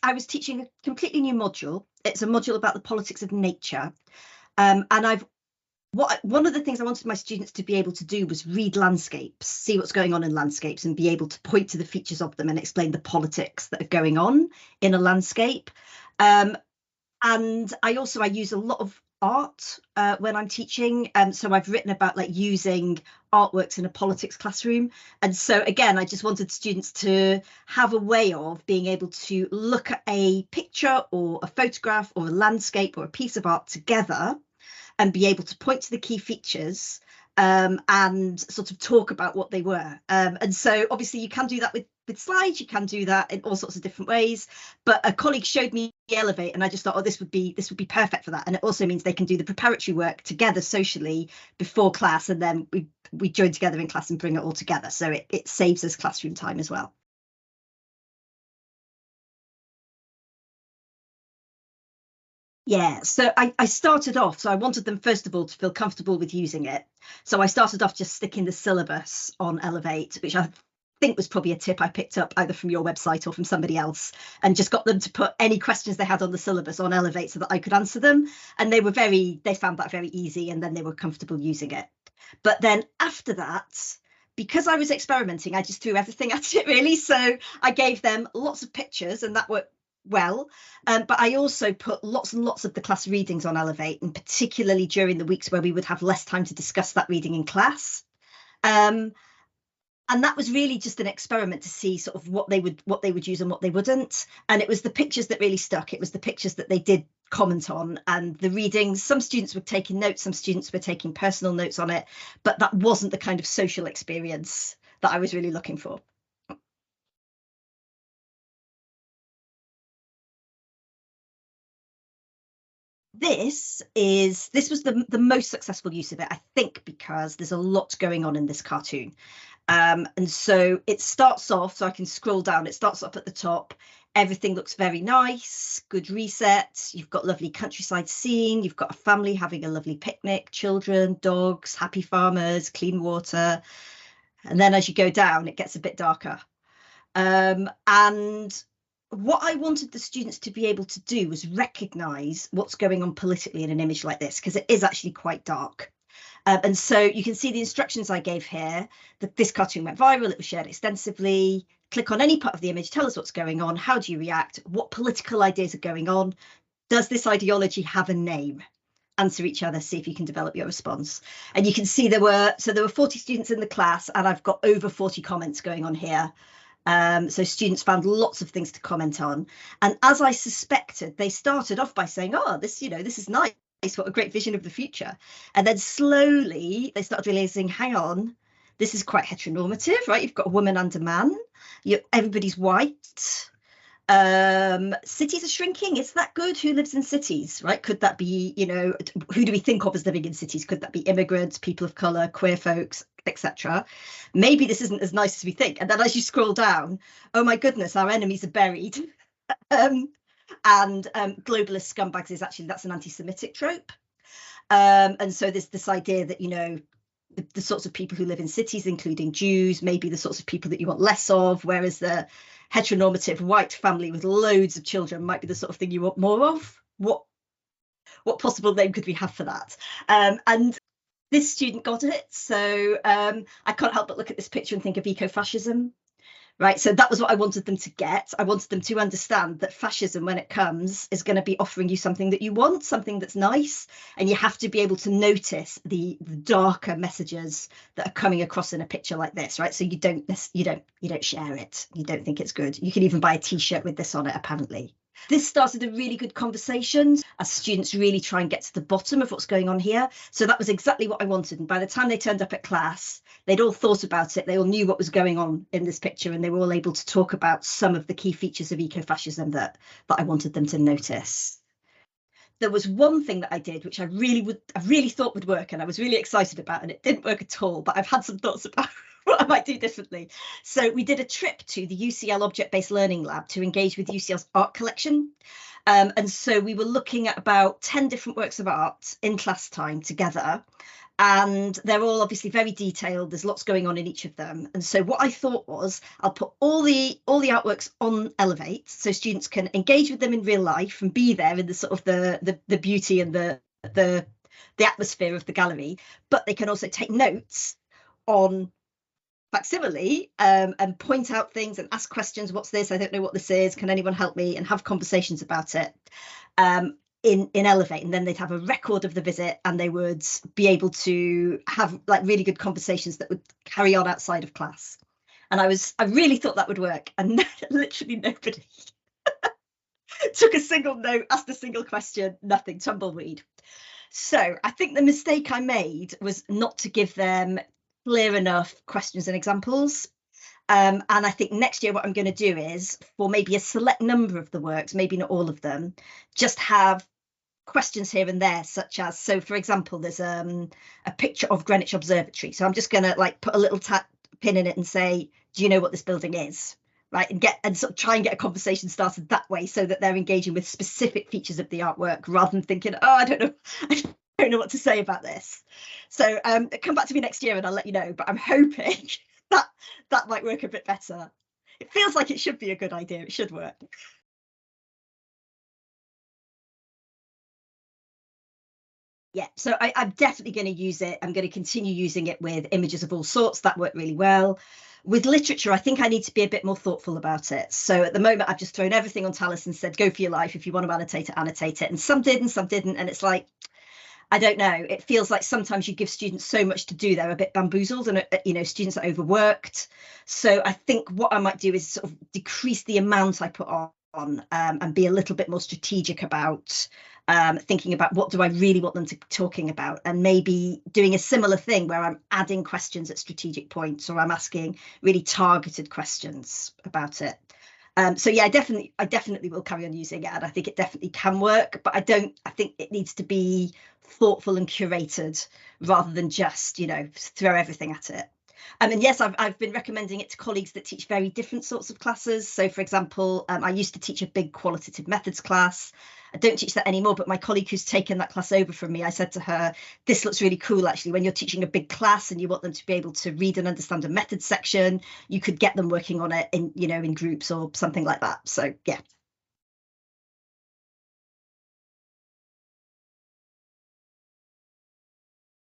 I was teaching a completely new module. It's a module about the politics of nature. And one of the things I wanted my students to be able to do was read landscapes, see what's going on in landscapes, and be able to point to the features of them and explain the politics that are going on in a landscape. And I use a lot of art when I'm teaching. So I've written about like using artworks in a politics classroom. And so again, I just wanted students to have a way of being able to look at a picture or a photograph or a landscape or a piece of art together and be able to point to the key features and sort of talk about what they were. And so obviously you can do that with slides, you can do that in all sorts of different ways. But a colleague showed me Elevate and I just thought, oh, this would be perfect for that. And it also means they can do the preparatory work together socially before class, and then we join together in class and bring it all together. So it saves us classroom time as well. Yeah, so I started off, so I wanted them first of all to feel comfortable with using it. So I started off just sticking the syllabus on Elevate, which I think was probably a tip I picked up either from your website or from somebody else, and just got them to put any questions they had on the syllabus on Elevate so that I could answer them. And they found that very easy, and then they were comfortable using it. But then after that, because I was experimenting, I just threw everything at it really. So I gave them lots of pictures, and that worked well, but I also put lots and lots of the class readings on Elevate, and particularly during the weeks where we would have less time to discuss that reading in class. And that was really just an experiment to see sort of what they would use and what they wouldn't. And it was the pictures that really stuck. It was the pictures that they did comment on, and the readings. Some students were taking notes, some students were taking personal notes on it, but that wasn't the kind of social experience that I was really looking for. This was the most successful use of it, I think, because there's a lot going on in this cartoon. And so it starts off, so I can scroll down, it starts off at the top. Everything looks very nice, good reset. You've got lovely countryside scene, you've got a family having a lovely picnic, children, dogs, happy farmers, clean water. And then as you go down, it gets a bit darker. And what I wanted the students to be able to do was recognise what's going on politically in an image like this, because it is actually quite dark. And so you can see the instructions I gave here, that this cartoon went viral, it was shared extensively. Click on any part of the image, tell us what's going on, how do you react, what political ideas are going on, does this ideology have a name? Answer each other, see if you can develop your response. And you can see there were 40 students in the class, and I've got over 40 comments going on here. So students found lots of things to comment on. And as I suspected, they started off by saying, oh, this is nice, what a great vision of the future. And then slowly they started realizing, hang on, this is quite heteronormative, right? You've got a woman and a man, everybody's white. Cities are shrinking. Is that good? Who lives in cities, right? Could that be, who do we think of as living in cities? Could that be immigrants, people of color, queer folks, etc.? Maybe this isn't as nice as we think. And then as you scroll down, oh my goodness, our enemies are buried. And globalist scumbags that's an anti-Semitic trope. And so there's this idea that, the sorts of people who live in cities, including Jews, maybe the sorts of people that you want less of, whereas the heteronormative white family with loads of children might be the sort of thing you want more of. What possible name could we have for that? And this student got it. So I can't help but look at this picture and think of eco-fascism. Right, so that was what I wanted them to get. I wanted them to understand that fascism, when it comes, is going to be offering you something that you want, something that's nice, and you have to be able to notice the darker messages that are coming across in a picture like this, right? So you don't share it, you don't think it's good. You can even buy a T-shirt with this on it, apparently. This started a really good conversation as students really try and get to the bottom of what's going on here. So that was exactly what I wanted. And by the time they turned up at class, they'd all thought about it. They all knew what was going on in this picture, and they were all able to talk about some of the key features of ecofascism that I wanted them to notice. There was one thing that I did, which I really thought would work, and I was really excited about, and it didn't work at all, but I've had some thoughts about what I might do differently. So we did a trip to the UCL Object-Based Learning Lab to engage with UCL's art collection. And so we were looking at about 10 different works of art in class time together. And they're all obviously very detailed. There's lots going on in each of them. And so what I thought was I'll put all the artworks on Elevate so students can engage with them in real life and be there in the sort of the beauty and the atmosphere of the gallery, but they can also take notes on facsimile and point out things and ask questions. What's this? I don't know what this is. Can anyone help me? And have conversations about it in Elevate. And then they'd have a record of the visit, and they would be able to have like really good conversations that would carry on outside of class. And I really thought that would work, and literally nobody took a single note, asked a single question, nothing, tumbleweed. So I think the mistake I made was not to give them clear enough questions and examples. And I think next year what I'm going to do is, for maybe a select number of the works, maybe not all of them, just have questions here and there, such as, so for example, there's a picture of Greenwich Observatory. So I'm just going to like put a little pin in it and say, do you know what this building is? Right, and sort of try and get a conversation started that way, so that they're engaging with specific features of the artwork rather than thinking, oh, I don't know what to say about this. So come back to me next year and I'll let you know, but I'm hoping that might work a bit better. It feels like it should be a good idea. It should work. Yeah, so I'm definitely going to use it. I'm going to continue using it with images of all sorts. That worked really well. With literature, I think I need to be a bit more thoughtful about it. So at the moment, I've just thrown everything on Talis and said, go for your life. If you want to annotate it, annotate it. And some did and some didn't. And it's like, I don't know. It feels like sometimes you give students so much to do, they're a bit bamboozled, and students are overworked. So I think what I might do is sort of decrease the amount I put on and be a little bit more strategic about thinking about what do I really want them to be talking about, and maybe doing a similar thing where I'm adding questions at strategic points, or I'm asking really targeted questions about it. So yeah, I definitely will carry on using it, and I think it definitely can work, but I think it needs to be thoughtful and curated rather than just, throw everything at it. And yes, I've been recommending it to colleagues that teach very different sorts of classes. So for example, I used to teach a big qualitative methods class. I don't teach that anymore, but my colleague who's taken that class over from me, I said to her, this looks really cool, actually. When you're teaching a big class and you want them to be able to read and understand a methods section, you could get them working on it in groups or something like that. So yeah.